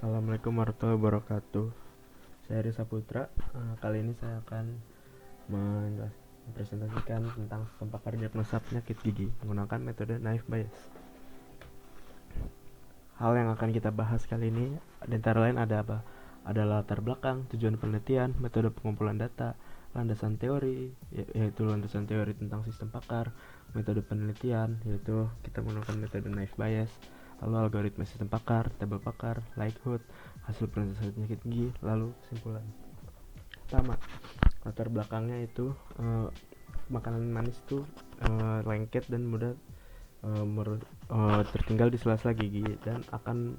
Assalamualaikum warahmatullahi wabarakatuh. Saya Risa Putra. Kali ini saya akan mempresentasikan tentang sistem pakar diagnosa penyakit gigi menggunakan metode naive Bayes. Hal yang akan kita bahas kali ini antara lain ada apa? Ada latar belakang, tujuan penelitian, metode pengumpulan data, landasan teori, yaitu landasan teori tentang sistem pakar, metode penelitian, yaitu kita menggunakan metode naive Bayes, lalu algoritma sistem pakar, tabel pakar, likelihood, hasil presentasi penyakit gigi, lalu kesimpulan. Pertama, latar belakangnya itu makanan manis itu lengket dan mudah tertinggal di sela-sela gigi dan akan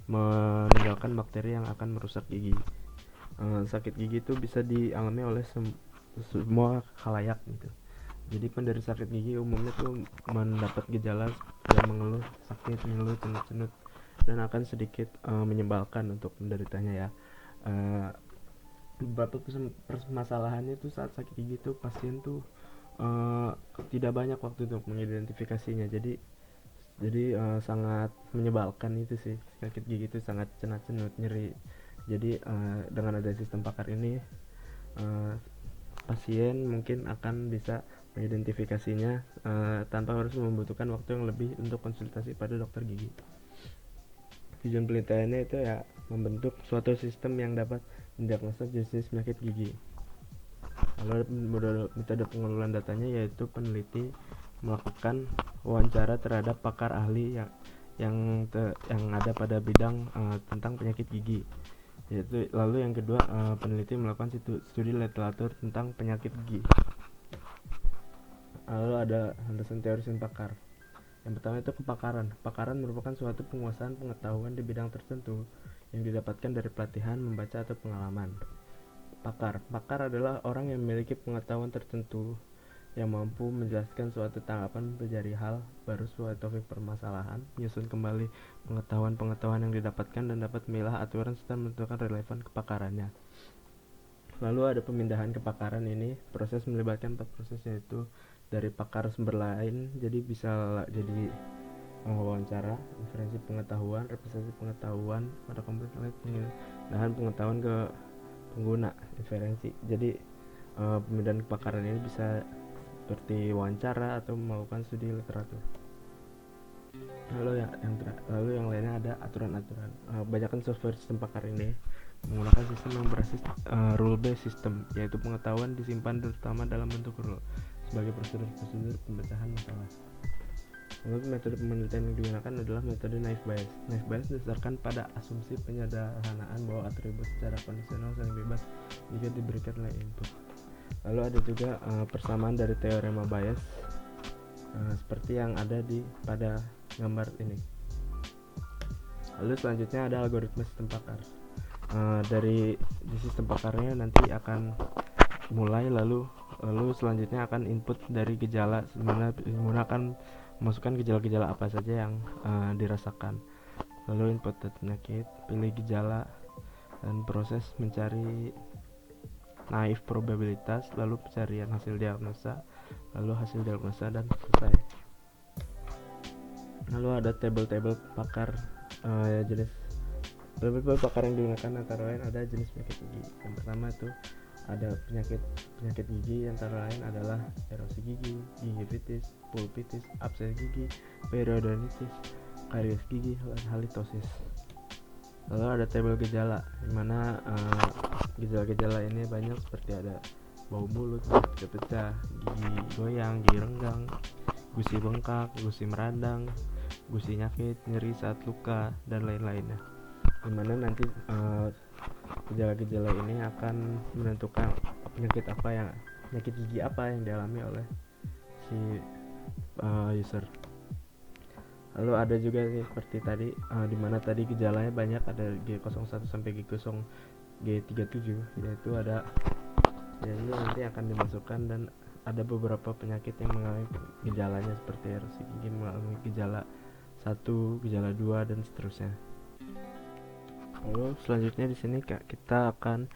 meninggalkan bakteri yang akan merusak gigi. Sakit gigi itu bisa dialami oleh semua khalayak gitu. Jadi penderita sakit gigi umumnya tuh mendapat gejala dan mengeluh sakit, mengeluh cenut-cenut dan akan sedikit menyebalkan untuk penderitanya ya. Beberapa permasalahannya itu saat sakit gigi itu pasien tuh tidak banyak waktu untuk mengidentifikasinya. Jadi sangat menyebalkan itu sih, sakit gigi itu sangat cenut-cenut, nyeri. Jadi dengan ada sistem pakar ini pasien mungkin akan bisa mengidentifikasinya tanpa harus membutuhkan waktu yang lebih untuk konsultasi pada dokter gigi. Tujuan penelitiannya itu ya membentuk suatu sistem yang dapat mendiagnosa jenis penyakit gigi. Lalu metode pengumpulan datanya yaitu peneliti melakukan wawancara terhadap pakar ahli yang ada pada bidang tentang penyakit gigi. Lalu yang kedua, peneliti melakukan studi literatur tentang penyakit gigi. Lalu ada landasan teori sistem pakar. Yang pertama itu kepakaran. Kepakaran merupakan suatu penguasaan pengetahuan di bidang tertentu yang didapatkan dari pelatihan, membaca, atau pengalaman. Pakar adalah orang yang memiliki pengetahuan tertentu yang mampu menjelaskan suatu tanggapan menjadi hal baru suatu topik permasalahan, menyusun kembali pengetahuan yang didapatkan dan dapat memilah aturan serta menentukan relevan kepakarannya. Lalu ada pemindahan kepakaran ini, proses melibatkan 4 proses yaitu dari pakar sumber lain, jadi bisa jadi wawancara, inferensi pengetahuan, representasi pengetahuan, pada kompetensi pemindahan pengetahuan ke pengguna, inferensi. Jadi pemindahan kepakaran ini bisa seperti wawancara atau melakukan studi literatur. Lalu yang lainnya ada aturan-aturan. Kebanyakan software sistem pakar ini menggunakan sistem yang berbasis rule-based system, yaitu pengetahuan disimpan terutama dalam bentuk rule sebagai prosedur pemecahan masalah. Lalu metode penelitian yang digunakan adalah metode naive Bayes. Naive Bayes didasarkan pada asumsi penyederhanaan bahwa atribut secara kondisional saling bebas jika diberikan nilai input. Lalu ada juga persamaan dari teorema Bayes seperti yang ada pada gambar ini. Lalu selanjutnya ada algoritma sistem pakar. Dari sistem pakarnya nanti akan mulai lalu selanjutnya akan input dari gejala, menggunakan masukkan gejala-gejala apa saja yang dirasakan. Lalu input penyakit, pilih gejala, dan proses mencari naif probabilitas, lalu pencarian hasil diagnosa, lalu hasil diagnosa dan selesai. Lalu ada tabel pakar jenis tabel pakar yang digunakan antara lain ada jenis penyakit gigi. Yang pertama itu ada penyakit gigi, antara lain adalah erosi gigi, gingivitis, pulpitis, abses gigi, periodontitis, karies gigi, dan halitosis. Lalu ada tabel gejala, di mana gejala-gejala ini banyak seperti ada bau mulut, pecah, gigi goyang, gigi renggang, gusi bengkak, gusi meradang, gusi nyakit, nyeri saat luka, dan lain-lainnya. Dimana nanti gejala-gejala ini akan menentukan penyakit gigi apa yang dialami oleh si user. Lalu ada juga nih seperti tadi dimana tadi gejalanya banyak, ada G01 sampai G37, yaitu ada jadi nanti akan dimasukkan dan ada beberapa penyakit yang mengalami gejalanya seperti erosi gigi mengalami gejala 1, gejala 2 dan seterusnya. Lalu selanjutnya di sini kita akan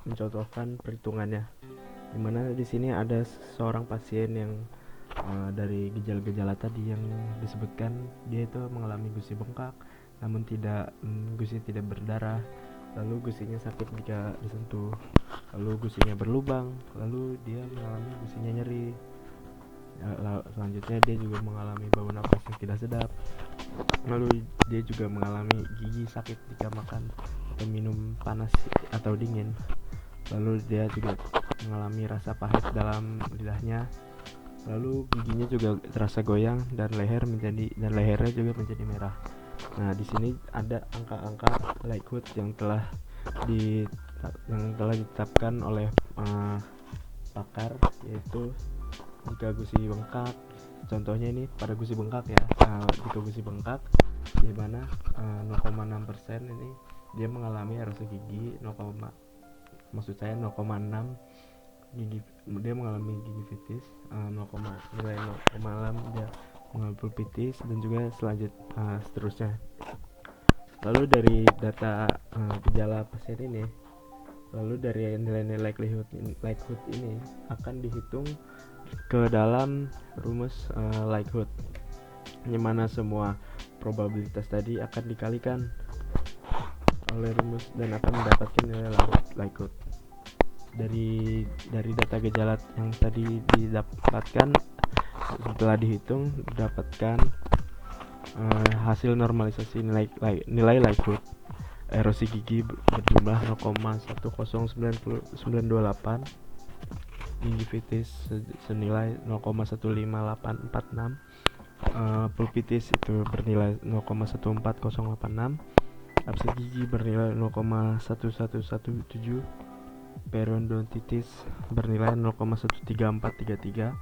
mencontohkan perhitungannya. Dimana di sini ada seorang pasien yang dari gejala-gejala tadi yang disebutkan, dia itu mengalami gusi bengkak, namun gusi tidak berdarah, lalu gusinya sakit jika disentuh, lalu gusinya berlubang, lalu dia mengalami gusinya nyeri. Selanjutnya dia juga mengalami bau napas yang tidak sedap, lalu dia juga mengalami gigi sakit jika makan atau minum panas atau dingin, lalu dia juga mengalami rasa pahit dalam lidahnya, lalu giginya juga terasa goyang dan lehernya juga menjadi merah. Nah, di sini ada angka-angka likelihood yang telah ditetapkan oleh pakar, yaitu jika gusi bengkak, contohnya ini pada gusi bengkak ya, jika gusi bengkak di mana 0,6% ini dia mengalami erosi gigi, 0,6 gigi, dia mengalami gingivitis, nilai 0,6 dia mengalami pulpitis, dan juga seterusnya. Lalu dari data gejala pasien ini, lalu dari nilai-nilai likelihood ini akan dihitung ke dalam rumus likelihood, di mana semua probabilitas tadi akan dikalikan oleh rumus dan akan mendapatkan nilai likelihood. Dari data gejala yang tadi didapatkan, setelah dihitung dapatkan hasil normalisasi nilai likelihood erosi gigi berjumlah 0,10928, gingivitis senilai 0,15846, pulpitis itu bernilai 0,14086, abses gigi bernilai 0,11117, periodontitis bernilai 0,13433,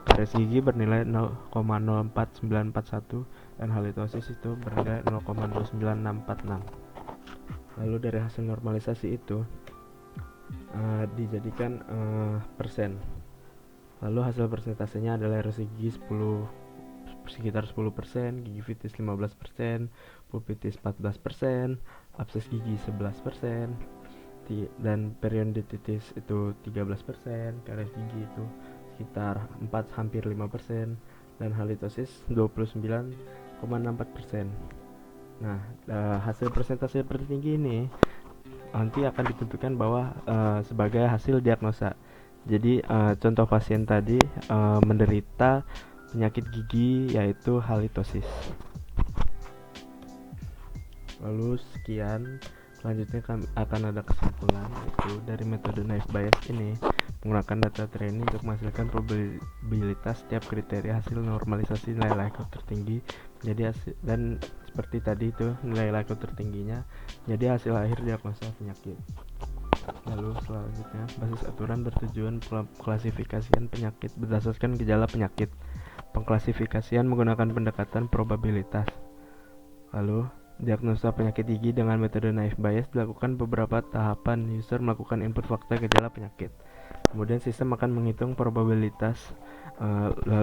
karies gigi bernilai 0,04941, dan halitosis itu bernilai 0,29646. Lalu dari hasil normalisasi itu dijadikan persen. Lalu hasil persentasenya adalah erosi gigi sekitar 10%, gingivitis 15%, pulpitis 14%, abses gigi 11%, dan periodontitis itu 13%, karies gigi itu sekitar hampir 5%, dan halitosis 29,64%. Nah, hasil persentase tertinggi ini nanti akan ditentukan bahwa sebagai hasil diagnosa. Jadi contoh pasien tadi menderita penyakit gigi yaitu halitosis. Lalu sekian, selanjutnya akan ada kesimpulan, yaitu dari metode naive Bayes ini menggunakan data training untuk menghasilkan probabilitas setiap kriteria hasil normalisasi nilai likelihood tertinggi menjadi hasil, dan seperti tadi itu nilai likelihood tertingginya jadi hasil akhir diagnosa penyakit. Lalu selanjutnya, basis aturan bertujuan klasifikasian penyakit berdasarkan gejala penyakit. Pengklasifikasian menggunakan pendekatan probabilitas. Lalu diagnosa penyakit gigi dengan metode naive Bayes dilakukan beberapa tahapan. User melakukan input fakta gejala penyakit. Kemudian sistem akan menghitung probabilitas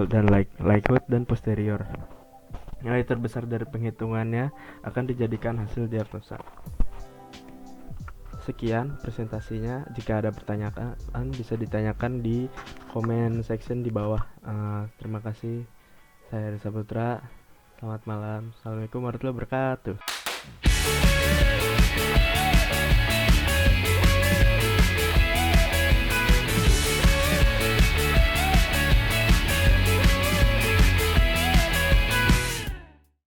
dan likelihood dan posterior. Nilai terbesar dari penghitungannya akan dijadikan hasil diagnosa. Sekian presentasinya. Jika ada pertanyaan bisa ditanyakan di comment section di bawah. Terima kasih. Saya Risa Putra. Selamat malam. Assalamualaikum warahmatullahi wabarakatuh.